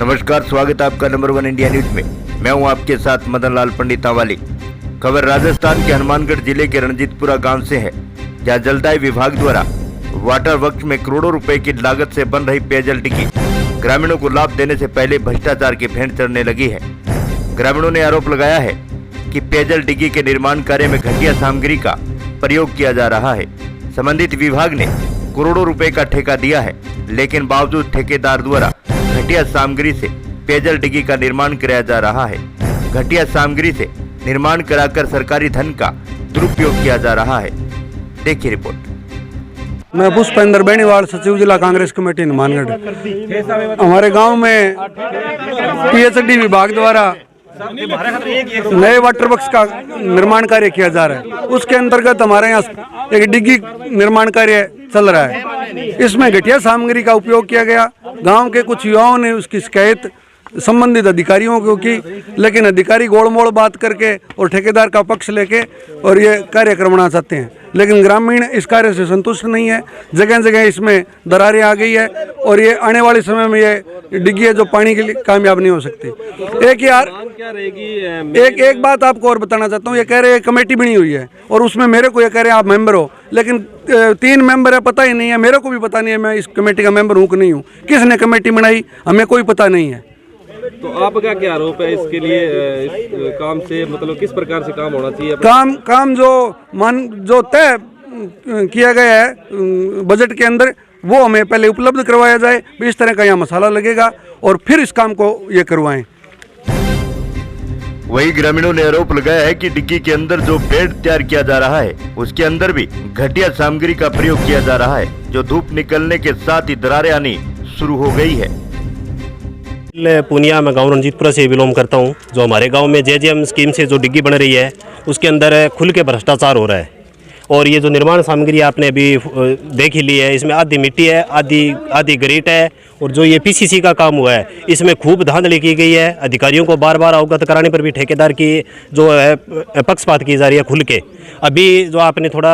नमस्कार, स्वागत है आपका नंबर 1 इंडिया न्यूज में। मैं हूं आपके साथ मदन लाल पंडित वाली। खबर राजस्थान के हनुमानगढ़ जिले के रणजीतपुरा गांव से है, जहां जलदाय विभाग द्वारा वाटर वर्क्स में करोड़ों रुपए की लागत से बन रही पेयजल डिग्गी ग्रामीणों को लाभ देने से पहले भ्रष्टाचार की भेंट चढ़ने लगी है। ग्रामीणों ने आरोप लगाया है कि पेयजल डिग्गी के निर्माण कार्य में घटिया सामग्री का प्रयोग किया जा रहा है। संबंधित विभाग ने करोड़ों रुपए का ठेका दिया है, लेकिन बावजूद ठेकेदार द्वारा घटिया सामग्री से पेयजल डिग्गी का निर्माण कराया जा रहा है। घटिया सामग्री से निर्माण कराकर सरकारी धन का दुरुपयोग किया जा रहा है। देखिए रिपोर्ट। मैं पुष्पेंद्र बेनीवाल, सचिव जिला कांग्रेस कमेटी हनुमानगढ़। हमारे गांव में पीएचडी विभाग द्वारा नए वाटर वर्क्स का निर्माण कार्य किया जा रहा है। उसके अंतर्गत हमारे यहाँ एक डिग्गी निर्माण कार्य चल रहा है। इसमें घटिया सामग्री का उपयोग किया गया। गांव के कुछ युवाओं ने उसकी शिकायत संबंधित अधिकारियों को की, लेकिन अधिकारी गोलमोल बात करके और ठेकेदार का पक्ष लेके और ये कार्य करवाना चाहते हैं, लेकिन ग्रामीण इस कार्य से संतुष्ट नहीं है। जगह जगह इसमें दरारें आ गई है और ये आने वाले समय में ये डिग्गी जो पानी के लिए कामयाब नहीं हो सकती। एक बात आपको और बताना चाहता हूँ। ये कह रहे हैं कमेटी बनी हुई है और उसमें मेरे को ये कह रहे हैं आप मेंबर हो, लेकिन 3 मेंबर है, पता ही नहीं है, मेरे को भी पता नहीं है मैं इस कमेटी का मेंबर हूँ कि नहीं हूँ। किसने कमेटी बनाई हमें कोई पता नहीं है। तो आपका क्या आरोप है इसके लिए? इस काम से मतलब किस प्रकार से काम होना चाहिए? काम जो तय किया गया है बजट के अंदर, वो हमें पहले उपलब्ध करवाया जाए। इस तरह का यहाँ मसाला लगेगा और फिर इस काम को ये करवाएं। वही ग्रामीणों ने आरोप लगाया है कि डिग्गी के अंदर जो बेड तैयार किया जा रहा है उसके अंदर भी घटिया सामग्री का प्रयोग किया जा रहा है, जो धूप निकलने के साथ ही दरारें आनी शुरू हो गई है। पूनिया, मैं गांव रणजीतपुरा से बिलोंग करता हूं। जो हमारे गांव में जेजेएम स्कीम से जो डिग्गी बन रही है उसके अंदर खुल के भ्रष्टाचार हो रहा है। और ये जो निर्माण सामग्री आपने अभी देख ही ली है, इसमें आधी मिट्टी है, आधी ग्रेट है, और जो ये पीसीसी का काम हुआ है इसमें खूब धांधली की गई है। अधिकारियों को बार बार अवगत कराने पर भी ठेकेदार की जो है पक्षपात की जा रही है खुल के। अभी जो आपने थोड़ा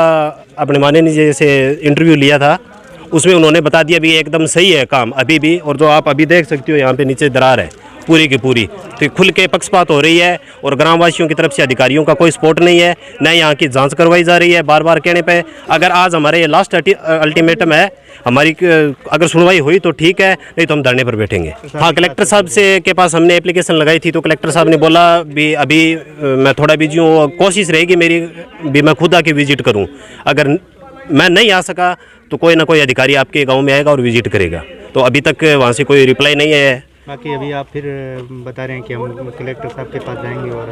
अपने माननीय से इंटरव्यू लिया था उसमें उन्होंने बता दिया भी एकदम सही है काम अभी भी। और जो आप अभी देख सकते हो यहाँ पे नीचे दरार है पूरी की पूरी, तो खुल के पक्षपात हो रही है और ग्रामवासियों की तरफ से अधिकारियों का कोई सपोर्ट नहीं है, न यहाँ की जांच करवाई जा रही है बार बार कहने पे। अगर आज हमारे ये लास्ट अल्टीमेटम है, हमारी अगर सुनवाई हुई तो ठीक है, नहीं तो हम धरने पर बैठेंगे। हाँ, कलेक्टर साहब से के पास हमने एप्लीकेशन लगाई थी, तो कलेक्टर साहब ने बोला भी अभी मैं थोड़ा बिजी हूँ, कोशिश रहेगी मेरी भी मैं खुद आके विजिट करूँ। अगर मैं नहीं आ सका तो कोई ना कोई अधिकारी आपके गांव में आएगा और विजिट करेगा। तो अभी तक वहां से कोई रिप्लाई नहीं है। बाकी अभी आप फिर बता रहे हैं कि हम कलेक्टर साहब के पास जाएंगे और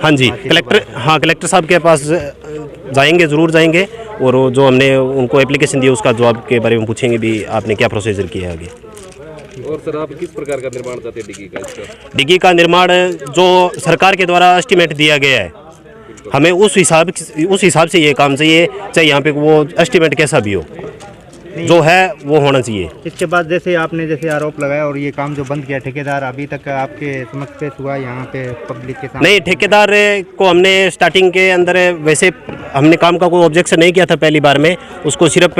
हाँ जी, कलेक्टर साहब के पास जाएंगे, ज़रूर जाएंगे। और जो हमने उनको एप्लीकेशन दी उसका जवाब के बारे में पूछेंगे भी आपने क्या प्रोसीजर किया है आगे। और सर, आप किस प्रकार का निर्माण चाहते हैं डिग्गी का? डिग्गी का निर्माण जो सरकार के द्वारा एस्टीमेट दिया गया है, हमें उस हिसाब से ये काम चाहिए, चाहे यहाँ पे वो एस्टीमेट कैसा भी हो, जो है वो होना चाहिए। इसके बाद जैसे आरोप लगाया और ये काम जो बंद किया ठेकेदार, अभी तक आपके समक्ष पेश हुआ यहाँ पे पब्लिक के सामने? नहीं, ठेकेदार को हमने स्टार्टिंग के अंदर वैसे हमने काम का कोई ऑब्जेक्शन नहीं किया था पहली बार में। उसको सिर्फ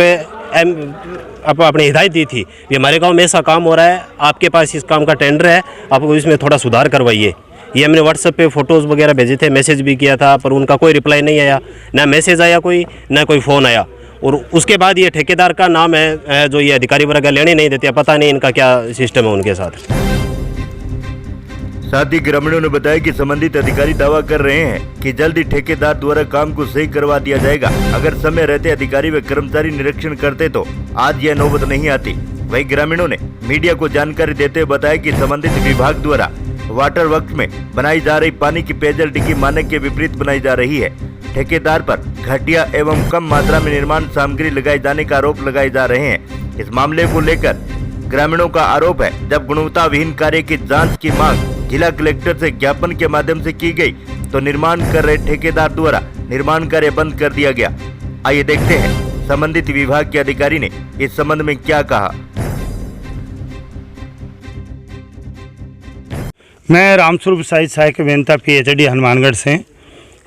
अपनी हिदायत दी थी कि हमारे गाँव में ऐसा काम हो रहा है, आपके पास इस काम का टेंडर है, आप इसमें थोड़ा सुधार करवाइए। ये हमने व्हाट्सएप पे फ़ोटोज़ वगैरह भेजे थे, मैसेज भी किया था, पर उनका कोई रिप्लाई नहीं आया, ना मैसेज आया कोई, ना कोई फ़ोन आया। और उसके बाद ये ठेकेदार का नाम है जो ये अधिकारी वर्ग लेने नहीं देते, पता नहीं इनका क्या सिस्टम है उनके साथ। साथ ही ग्रामीणों ने बताया कि संबंधित अधिकारी दावा कर रहे हैं कि जल्द ही ठेकेदार द्वारा काम को सही करवा दिया जाएगा। अगर समय रहते अधिकारी व कर्मचारी निरीक्षण करते तो आज यह नौबत नहीं आती। वही ग्रामीणों ने मीडिया को जानकारी देते हुए बताया कि संबंधित विभाग द्वारा वाटर वर्क्स में बनाई जा रही पानी की पेयजल डिग्गी मानक के विपरीत बनाई जा रही है। ठेकेदार पर घटिया एवं कम मात्रा में निर्माण सामग्री लगाए जाने का आरोप लगाए जा रहे हैं। इस मामले को लेकर ग्रामीणों का आरोप है, जब गुणवत्ता विहीन कार्य की जांच की मांग जिला कलेक्टर से ज्ञापन के माध्यम से की गई तो निर्माण कर रहे ठेकेदार द्वारा निर्माण कार्य बंद कर दिया गया। आइए देखते हैं संबंधित विभाग के अधिकारी ने इस संबंध में क्या कहा। मैं रामस्वरूप सहायक अभियंता पीएचडी हनुमानगढ़ से।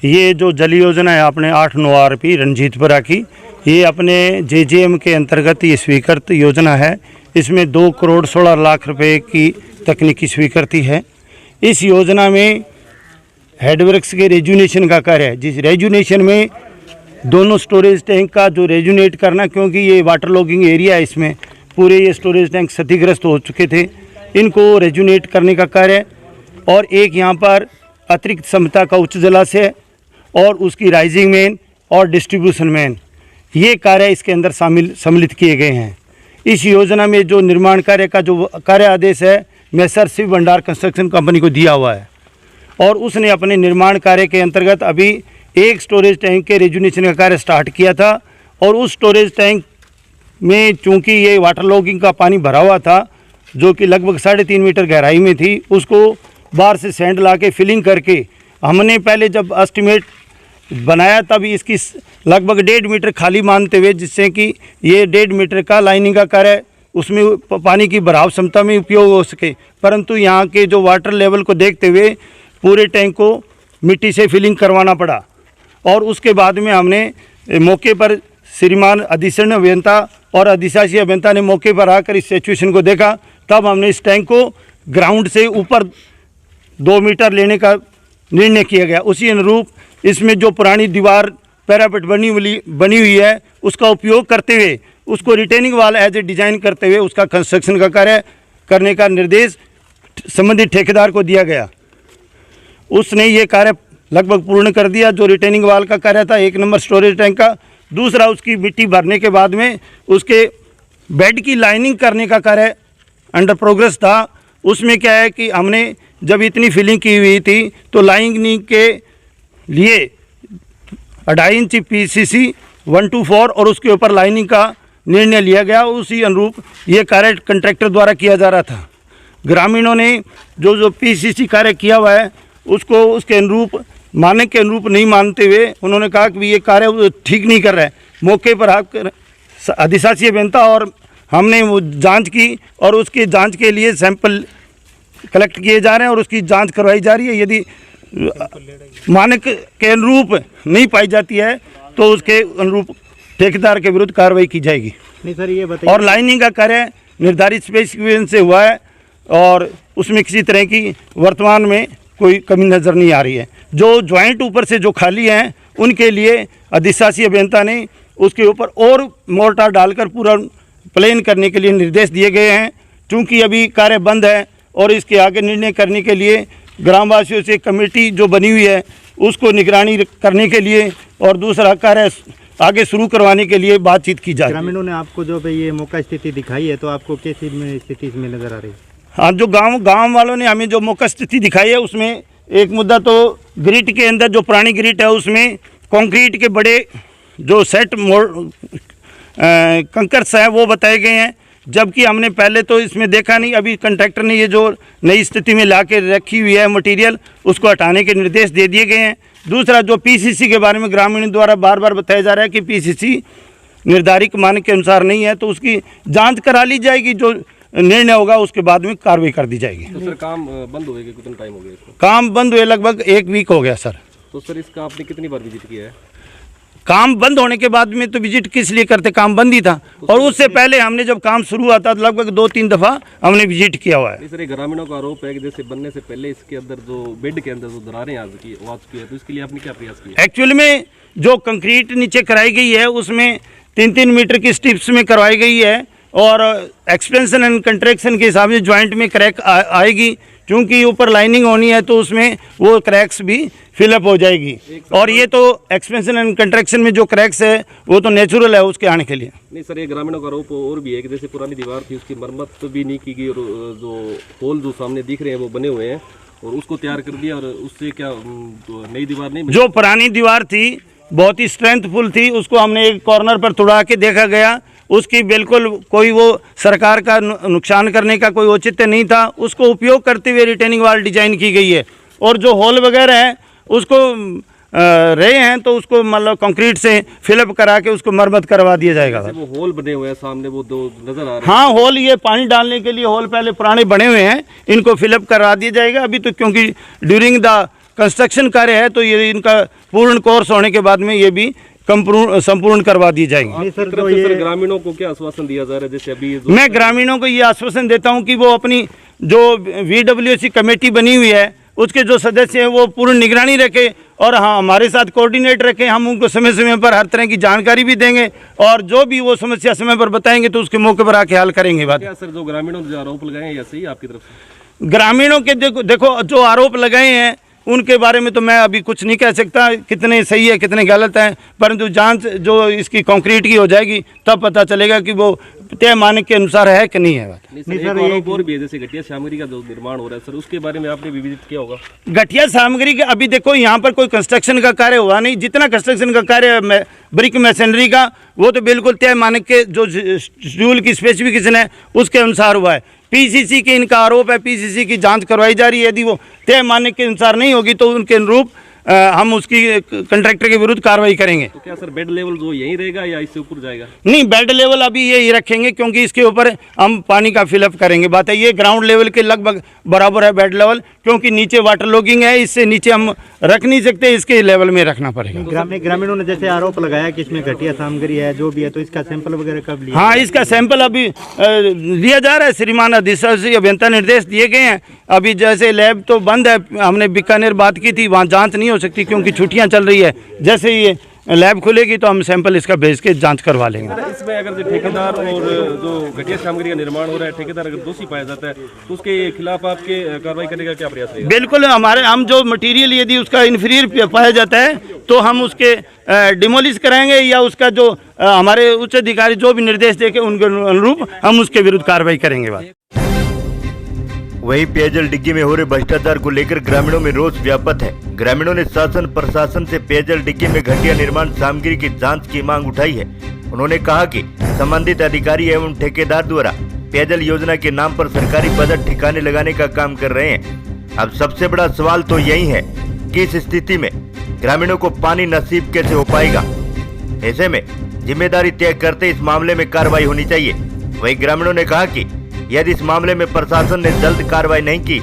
ये जो जल योजना है अपने 8-9 आरपी रणजीतपुरा की, ये अपने जेजेएम के अंतर्गत ये स्वीकृत योजना है। इसमें 2 करोड़ 16 लाख रुपए की तकनीकी स्वीकृति है। इस योजना में हेडवर्क्स के रेजुनेशन का कार्य है, जिस रेजुनेशन में दोनों स्टोरेज टैंक का जो रेजुनेट करना, क्योंकि ये वाटर लॉगिंग एरिया है, इसमें पूरे ये स्टोरेज टैंक क्षतिग्रस्त हो चुके थे, इनको रेजुनेट करने का कार्य है। और एक यहाँ पर अतिरिक्त क्षमता का उच्च जलाशय और उसकी राइजिंग मेन और डिस्ट्रीब्यूशन मेन, ये कार्य इसके अंदर सम्मिलित किए गए हैं। इस योजना में जो निर्माण कार्य का जो कार्य आदेश है मैसर शिव भंडार कंस्ट्रक्शन कंपनी को दिया हुआ है, और उसने अपने निर्माण कार्य के अंतर्गत अभी एक स्टोरेज टैंक के रेजुनेशन का कार्य स्टार्ट किया था। और उस स्टोरेज टैंक में चूँकि ये वाटर लॉगिंग का पानी भरा हुआ था, जो कि लगभग 3.5 मीटर गहराई में थी, उसको बाहर से सैंड ला के फिलिंग करके हमने पहले जब एस्टिमेट बनाया तब इसकी लगभग 1.5 मीटर खाली मानते हुए, जिससे कि ये 1.5 मीटर का लाइनिंग का कार्य उसमें पानी की भराव क्षमता में उपयोग हो सके। परंतु यहाँ के जो वाटर लेवल को देखते हुए पूरे टैंक को मिट्टी से फिलिंग करवाना पड़ा। और उसके बाद में हमने मौके पर श्रीमान अधिशासी अभियंता और अधिशासी अभियंता ने मौके पर आकर इस सिचुएशन को देखा, तब हमने इस टैंक को ग्राउंड से ऊपर 2 मीटर लेने का निर्णय किया गया। उसी अनुरूप इसमें जो पुरानी दीवार पैरापेट बनी हुई है उसका उपयोग करते हुए उसको रिटेनिंग वाल एज ए डिजाइन करते हुए उसका कंस्ट्रक्शन का कार्य करने का निर्देश संबंधित ठेकेदार को दिया गया। उसने ये कार्य लगभग पूर्ण कर दिया। जो रिटेनिंग वाल का कार्य था 1 नंबर स्टोरेज टैंक का, दूसरा उसकी मिट्टी भरने के बाद में उसके बेड की लाइनिंग करने का कार्य अंडर प्रोग्रेस था। उसमें क्या है कि हमने जब इतनी फिलिंग की हुई थी तो लाइनिंग के लिए 2.5 इंच PCC 124 और उसके ऊपर लाइनिंग का निर्णय लिया गया। उसी अनुरूप ये कार्य कॉन्ट्रैक्टर द्वारा किया जा रहा था। ग्रामीणों ने जो PCC कार्य किया हुआ है उसको उसके अनुरूप मानक के अनुरूप नहीं मानते हुए उन्होंने कहा कि ये कार्य ठीक नहीं कर रहा है। मौके पर आकर अधिशासी अभियंता और हमने वो जांच की और उसकी जांच के लिए सैंपल कलेक्ट किए जा रहे हैं और उसकी जांच करवाई जा रही है। यदि मानक के अनुरूप नहीं पाई जाती है तो उसके अनुरूप ठेकेदार के विरुद्ध कार्रवाई की जाएगी। नहीं सर, ये बताइए। और लाइनिंग का कार्य निर्धारित स्पेसिफिकेशन से हुआ है और उसमें किसी तरह की वर्तमान में कोई कमी नज़र नहीं आ रही है। जो ज्वाइंट ऊपर से जो खाली हैं उनके लिए अधिशासी अभियंता ने उसके ऊपर और मोर्टार डालकर पूरा प्लेन करने के लिए निर्देश दिए गए हैं। चूँकि अभी कार्य बंद है और इसके आगे निर्णय करने के लिए ग्रामवासियों से कमेटी जो बनी हुई है उसको निगरानी करने के लिए और दूसरा कार्य आगे शुरू करवाने के लिए बातचीत की जाए। ग्रामीणों ने आपको जो ये मौका स्थिति दिखाई है तो आपको कैसी स्थिति इसमें नज़र आ रही है? हाँ, जो गांव वालों ने हमें जो मौका स्थिति दिखाई है उसमें एक मुद्दा तो ग्रिट के अंदर जो पुरानी ग्रिट है उसमें कंक्रीट के बड़े जो सेट कंकर्स हैं वो बताए गए हैं, जबकि हमने पहले तो इसमें देखा नहीं। अभी कॉन्ट्रैक्टर ने ये जो नई स्थिति में ला के रखी हुई है मटेरियल उसको हटाने के निर्देश दे दिए गए हैं। दूसरा जो PCC के बारे में ग्रामीणों द्वारा बार बार बताया जा रहा है कि PCC निर्धारित मानक के अनुसार नहीं है, तो उसकी जांच करा ली जाएगी। जो निर्णय होगा उसके बाद में कार्रवाई कर दी जाएगी। तो सर काम बंद हुए कितना टाइम हो गया इसको? काम बंद हुए लगभग 1 वीक हो गया सर। तो सर इसका आपने कितनी बार विजिट किया है? काम बंद होने के बाद में तो विजिट किस लिए करते, काम बंद ही था। और उससे पहले हमने जब काम शुरू हुआ था लगभग 2-3 दफ़ा हमने विजिट किया हुआ है। इस तरह ग्रामीणों का आरोप है कि जैसे बनने से पहले इसके अंदर जो बेड के अंदर जो दरारें आ चुकी है, तो इसके लिए आपने क्या प्रयास किया? एक्चुअली में जो कंक्रीट नीचे कराई गई है उसमें 3-3 मीटर की स्ट्रिप्स में करवाई गई है और एक्सपेंशन एंड कंट्रैक्शन के हिसाब से ज्वाइंट में क्रैक आएगी। क्योंकि ऊपर लाइनिंग होनी है तो उसमें वो क्रैक्स भी फिलअप हो जाएगी। और ये तो एक्सपेंशन एंड कंट्रैक्शन में जो क्रैक्स है वो तो नेचुरल है उसके आने के लिए। नहीं सर, ये ग्रामीणों का आरोप और भी है कि जैसे पुरानी दीवार थी उसकी मरम्मत तो भी नहीं की गई और जो होल जो सामने दिख रहे हैं वो बने हुए हैं और उसको तैयार कर दिया और उससे क्या तो नई दीवार नहीं बनी? जो पुरानी दीवार थी बहुत ही स्ट्रेंथफुल थी, उसको हमने एक कॉर्नर पर तुड़ा के देखा गया, उसकी बिल्कुल कोई वो सरकार का नुकसान करने का कोई औचित्य नहीं था। उसको उपयोग करते हुए रिटेनिंग वाल डिजाइन की गई है और जो होल वगैरह हैं उसको रहे हैं तो उसको मतलब कंक्रीट से फिलअप करा के उसको मरम्मत करवा दिया जाएगा। वो होल बने हुए हैं सामने वो दो नजर आ रहे हैं। हाँ, होल ये पानी डालने के लिए होल पहले पुराने बने हुए हैं, इनको फिलअप करवा दिया जाएगा। अभी तो क्योंकि ड्यूरिंग द कंस्ट्रक्शन कार्य है तो ये इनका पूर्ण कोर्स होने के बाद में ये भी संपूर्ण करवा दी जाएगी। सर ग्रामीणों को क्या आश्वासन दिया जा रहा है? जैसे अभी मैं ग्रामीणों को ये आश्वासन देता हूं कि वो अपनी जो VWC कमेटी बनी हुई है उसके जो सदस्य हैं वो पूर्ण निगरानी रखें और हाँ हमारे साथ कोऑर्डिनेट रखें। हम उनको समय समय पर हर तरह की जानकारी भी देंगे और जो भी वो समस्या समय पर बताएंगे तो उसके मौके पर आके हल करेंगे बात। क्या सर जो ग्रामीणों ने जो आरोप लगाए हैं या सही आपकी तरफ से? ग्रामीणों के देखो जो आरोप लगाए हैं उनके बारे में तो मैं अभी कुछ नहीं कह सकता कितने सही है कितने गलत हैं, परंतु जांच जो इसकी कॉन्क्रीट की हो जाएगी तब पता चलेगा कि वो तय मानक के अनुसार है कि नहीं है। बात नहीं सर, एक आरोप और भी है जैसे घटिया सामग्री का जो निर्माण हो रहा है सर, उसके बारे में आपने भी विजिट किया होगा। घटिया सामग्री का अभी देखो यहाँ पर कोई कंस्ट्रक्शन का कार्य हुआ नहीं, जितना कंस्ट्रक्शन का कार्य ब्रिक मशीनरी का वो तो बिल्कुल तय मानक के जो शेड्यूल की स्पेसिफिकेशन है उसके अनुसार हुआ है। PCC के इनका आरोप है, PCC की जांच करवाई जा रही है, यदि वो तय मानक के अनुसार नहीं होगी तो उनके अनुरूप हम उसकी कंट्रैक्टर के विरुद्ध कार्रवाई करेंगे। तो क्या सर बेड लेवल जो यहीं रहेगा या इससे ऊपर जाएगा? नहीं, बेड लेवल अभी यही रखेंगे क्योंकि इसके ऊपर हम पानी का फिलअप करेंगे। बात है ये ग्राउंड लेवल के लगभग बराबर है बेड लेवल, क्योंकि नीचे वाटर लॉगिंग है, इससे नीचे हम रख नहीं सकते, इसके लेवल में रखना पड़ेगा। ग्रामीणों ने जैसे आरोप लगाया कि इसमें घटिया सामग्री है जो भी है, तो इसका सैंपल वगैरह कब लिया? हाँ, इसका सैंपल अभी लिया जा रहा है। श्रीमान अधिशासी अभियंता निर्देश दिए गए हैं। अभी जैसे लैब तो बंद है, हमने बीकानेर बात की थी, वहाँ जांच नहीं हो सकती क्योंकि छुट्टियां चल रही है। जैसे ये लैब खुलेगी तो हम सैंपल इसका भेज के जांच करवा लेंगे। इसमें अगर जो ठेकेदार और जो घटिया सामग्री का निर्माण हो रहा है, ठेकेदार अगर दोषी पाया जाता है तो उसके खिलाफ आपके कार्रवाई करने का क्या प्रयास रहेगा? बिल्कुल, हम जो मटेरियल यदि उसका इन्फीरियर पाया जाता है तो हम उसके डिमोलिश कराएंगे या उसका जो हमारे उच्च अधिकारी जो भी निर्देश देके उनके अनुरूप हम उसके विरुद्ध कार्रवाई करेंगे। वहीं पेयजल डिग्गी में हो रहे भ्रष्टाचार को लेकर ग्रामीणों में रोष व्याप्त है। ग्रामीणों ने शासन प्रशासन से पेयजल डिग्गी में घटिया निर्माण सामग्री की जांच की मांग उठाई है। उन्होंने कहा कि संबंधित अधिकारी एवं ठेकेदार द्वारा पेयजल योजना के नाम पर सरकारी बजट ठिकाने लगाने का काम कर रहे हैं। अब सबसे बड़ा सवाल तो यही है कि इस स्थिति में ग्रामीणों को पानी नसीब कैसे हो पाएगा। ऐसे में जिम्मेदारी तय करते इस मामले में कार्रवाई होनी चाहिए। वहीं ग्रामीणों ने कहा कि यदि इस मामले में प्रशासन ने जल्द कार्रवाई नहीं की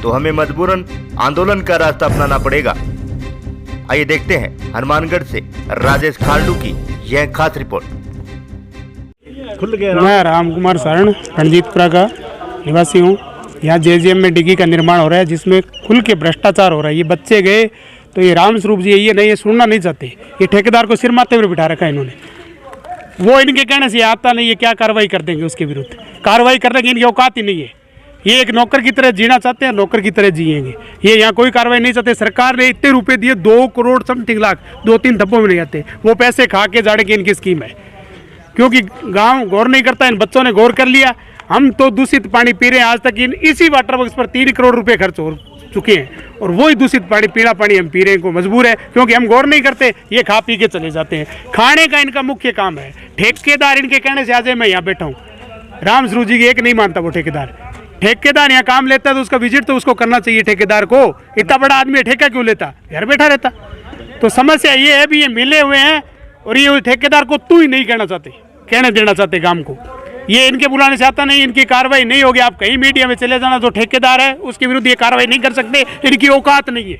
तो हमें मजबूरन आंदोलन का रास्ता अपनाना पड़ेगा। आइए देखते हैं हनुमानगढ़ से राजेश खाल्डू की यह खास रिपोर्ट। मैं राम कुमार शरण रणजीतपुरा का निवासी हूँ। यहाँ JGM में डिग्गी का निर्माण हो रहा है जिसमें खुल के भ्रष्टाचार हो रहा है। ये बच्चे गए तो ये राम स्वरूप जी ये नहीं, ये सुनना नहीं चाहते। ये ठेकेदार को सिर माथे पर बिठा रखा है इन्होंने। वो इनके कहने से आता नहीं है, क्या कार्रवाई कर देंगे उसके विरुद्ध। कार्रवाई करने की इनकी औकात ही नहीं है। ये एक नौकर की तरह जीना चाहते हैं, नौकर की तरह जिएंगे। ये यहाँ कोई कार्रवाई नहीं चाहते। सरकार ने इतने रुपए दिए, 2 करोड़ समथिंग लाख, 2-3 धब्बों में नहीं आते। वो पैसे खा के जाने की इनकी स्कीम है, क्योंकि गांव गौर नहीं करता। इन बच्चों ने गौर कर लिया। हम तो दूषित पानी पी रहे हैं। आज तक इसी वाटर वर्क्स पर 3 करोड़ रुपए खर्च हो चुके हैं और वही दूषित पानी, पीला पानी हम पी रहे हैं। को मजबूर है क्योंकि हम गौर नहीं करते। ये खा पी के चले जाते हैं। खाने का इनका मुख्य काम है। ठेकेदार इनके कहने से आज मैं यहाँ बैठा हूँ। राम स्वरूप जी की एक नहीं मानता वो ठेकेदार यहाँ काम लेता है तो उसका विजिट तो उसको करना चाहिए। ठेकेदार को, इतना बड़ा आदमी है, ठेका क्यों लेता, घर बैठा रहता। तो समस्या ये है भी, ये मिले हुए हैं और ये ठेकेदार को तू ही नहीं कहना चाहते, कहने देना चाहते काम को। ये इनके बुलाने से आता नहीं, इनकी कार्रवाई नहीं होगी। आप कहीं मीडिया में चले जाना, जो ठेकेदार है उसके विरुद्ध ये कार्रवाई नहीं कर सकते, इनकी औकात नहीं है।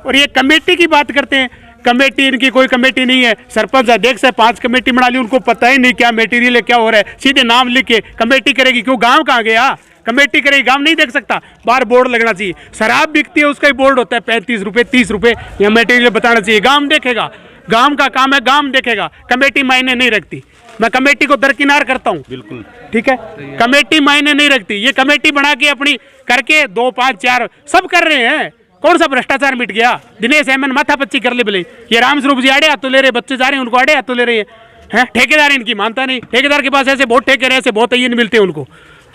और ये कमेटी की बात करते हैं, कमेटी इनकी कोई कमेटी नहीं है। सरपंच अध्यक्ष है, 5 कमेटी बना ली, उनको पता ही नहीं क्या मटेरियल है, क्या हो रहा है। सीधे नाम लिख के कमेटी करेगी। क्यों, गांव कहाँ गया? कमेटी करेगी, गांव नहीं देख सकता। बाहर बोर्ड लगना चाहिए। शराब बिकती है उसका ही बोर्ड होता है, 35 रुपए 30 रुपए। यह मटेरियल बताना चाहिए, गांव देखेगा। गांव का काम है, गांव देखेगा। कमेटी मायने नहीं रखती। मैं कमेटी को दरकिनार करता हूँ, बिल्कुल ठीक है। कमेटी मायने नहीं रखती। ये कमेटी बना के अपनी करके 2, 5, 4 सब कर रहे हैं। कौन सा भ्रष्टाचार मिट गया? दिनेश एमएन माथा पच्ची कर ले बोले। ये राम स्वरूप जी आड़े हाथ तो ले रहे, बच्चे जा रहे हैं उनको आड़े हाथ तो ले रहे हैं। ठेकेदार इनकी मानता नहीं। ठेकेदार के पास ऐसे बहुत ठेके रहे, ऐसे बहुत नहीं मिलते उनको।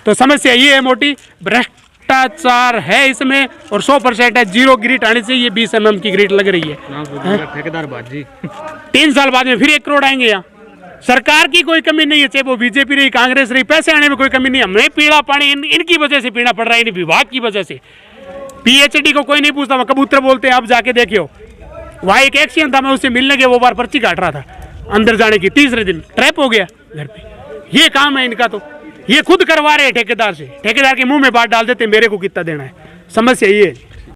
तो समस्या ये है मोटी, भ्रष्टाचार है इसमें और 100% है। 0 ग्रिट आने से ये 20 mm की ग्रिट लग रही है। ठेकेदार बाजी 3 साल बाद में फिर 1 करोड़ आएंगे। यहाँ सरकार की कोई कमी नहीं है, चाहे वो बीजेपी रही, कांग्रेस रही, पैसे आने में कोई कमी नहीं है। हमें पीला पानी इनकी वजह से पीना पड़ रहा है, इन विभाग की वजह से। PhD को कोई नहीं पूछता, वहाँ कबूतर बोलते हैं। आप जाके देखियो, वहाँ एक एक्सीडेंट था, मैं उससे मिलने के वो बार पर्ची काट रहा था अंदर जाने की। 3रे दिन ट्रैप हो गया घर पे। ये काम है इनका। तो ये खुद करवा रहे हैं ठेकेदार से। ठेकेदार के मुंह में बात डाल देते, मेरे को कितना देना है। समस्या ये है।